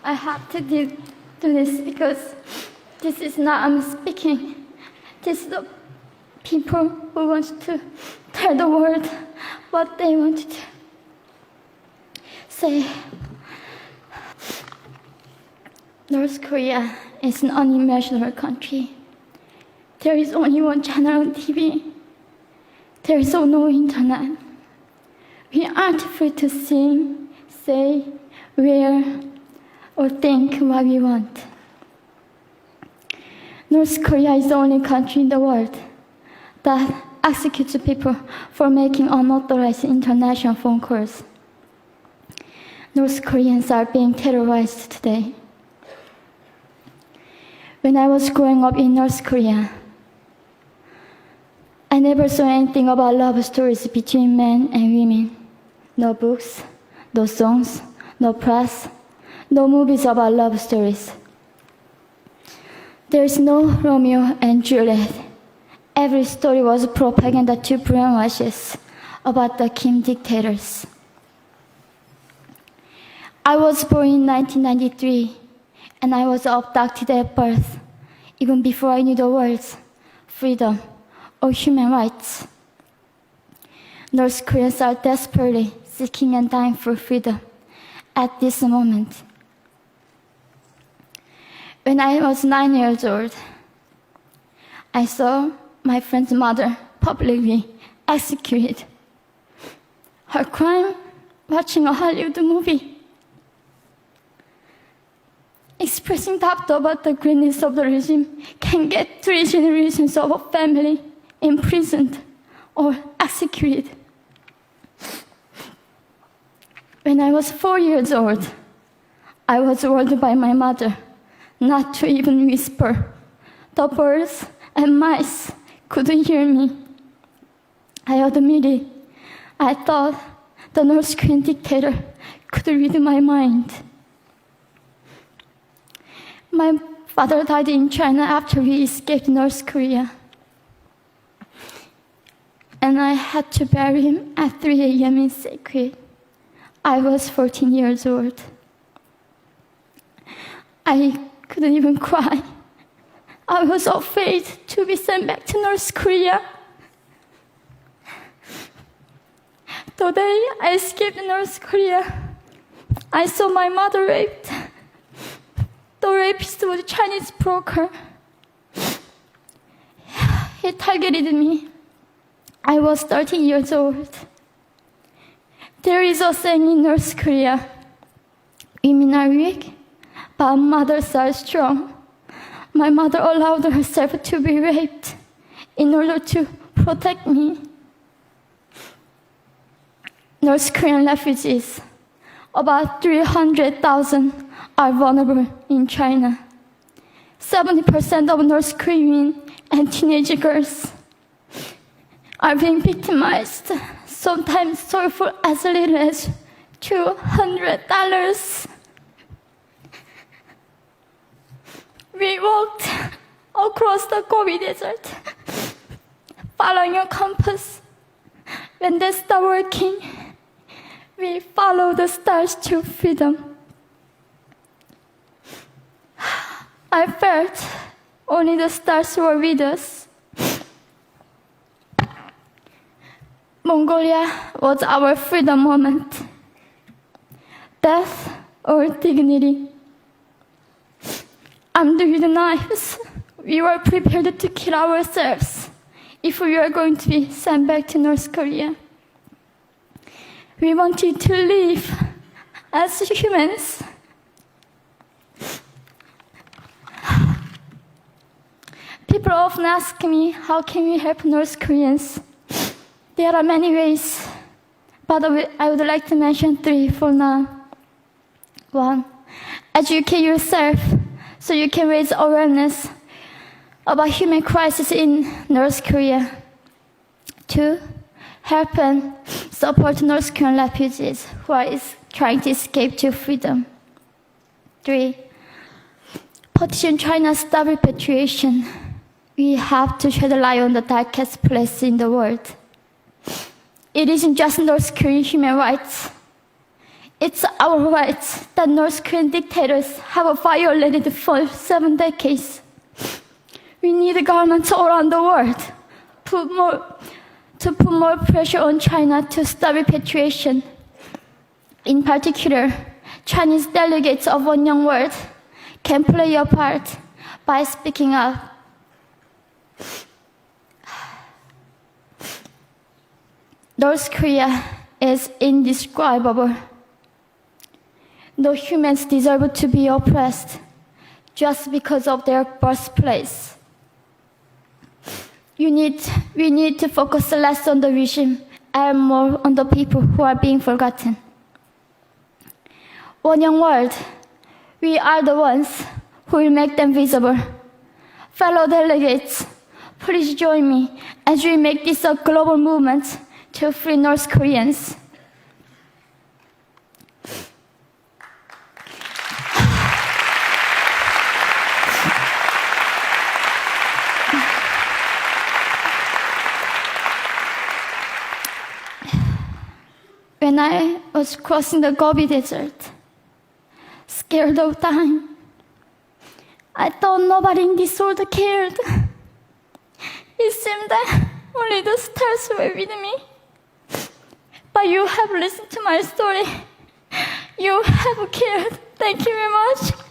I have to do this because this is not I'm speaking. This is the people who want to tell the world what they want to say. North Korea is an unimaginable country. There is only one channel on TV. There is no internet. We aren't free to sing, say, wear, or think what we want. North Korea is the only country in the world that executes people for making unauthorized international phone calls. North Koreans are being terrorized today. When I was growing up in North Korea, I never saw anything about love stories between men and women. No books, no songs, no press, no movies about love stories. There is no Romeo and Juliet. Every story was propaganda to brainwash us about the Kim dictators. I was born in 1993, and I was abducted at birth, even before I knew the words freedom or human rights. North Koreans are desperately seeking and dying for freedom at this moment. When I was 9 years old, I saw my friend's mother publicly executed. Her crime? Watching a Hollywood movie. Expressing doubt about the greatness of the regime can get 3 generations of a family imprisoned or executed. When I was 4 years old, I was warned by my mother not to even whisper. The birds and mice couldn't hear me. I admitted I thought the North Korean dictator could read my mind. My father died in China after we escaped North Korea. And I had to bury him at 3 a.m. in secret. I was 14 years old. I couldn't even cry. I was afraid to be sent back to North Korea. The day I escaped North Korea, I saw my mother raped. The rapist was a Chinese broker. He targeted me. I was 13 years old. There is a saying in North Korea, women are weak, but mothers are strong. My mother allowed herself to be raped in order to protect me. North Korean refugees, about 300,000, are vulnerable in China. 70% of North Korean and teenage girls are being victimized, sometimes sold for as little as $200. We walked across the Gobi Desert, following a compass. When they stopped working, we followed the stars to freedom. I felt only the stars were with us. Mongolia was our freedom moment. Death or dignity. Armed with knives, we were prepared to kill ourselves if we were going to be sent back to North Korea. We wanted to live as humans. People often ask me, how can we help North Koreans? There are many ways, but I would like to mention 3 for now. 1, educate yourself so you can raise awareness about human crisis in North Korea. 2, help and support North Korean refugees who are trying to escape to freedom. 3, petition China's stop repatriation. We have to shed light on the darkest place in the world. It isn't just North Korean human rights. It's our rights that North Korean dictators have violated for 7 decades. We need governments all around the world to put more pressure on China to stop repatriation. In particular, Chinese delegates of One Young World can play a part by speaking up. North Korea is indescribable. No humans deserve to be oppressed just because of their birthplace. We need to focus less on the regime and more on the people who are being forgotten. One Young World, we are the ones who will make them visible. Fellow delegates, please join me as we make this a global movement to free North Koreans. When I was crossing the Gobi Desert, scared of dying, I thought nobody in this world cared. It seemed that only the stars were with me. But you have listened to my story. You have cared. Thank you very much.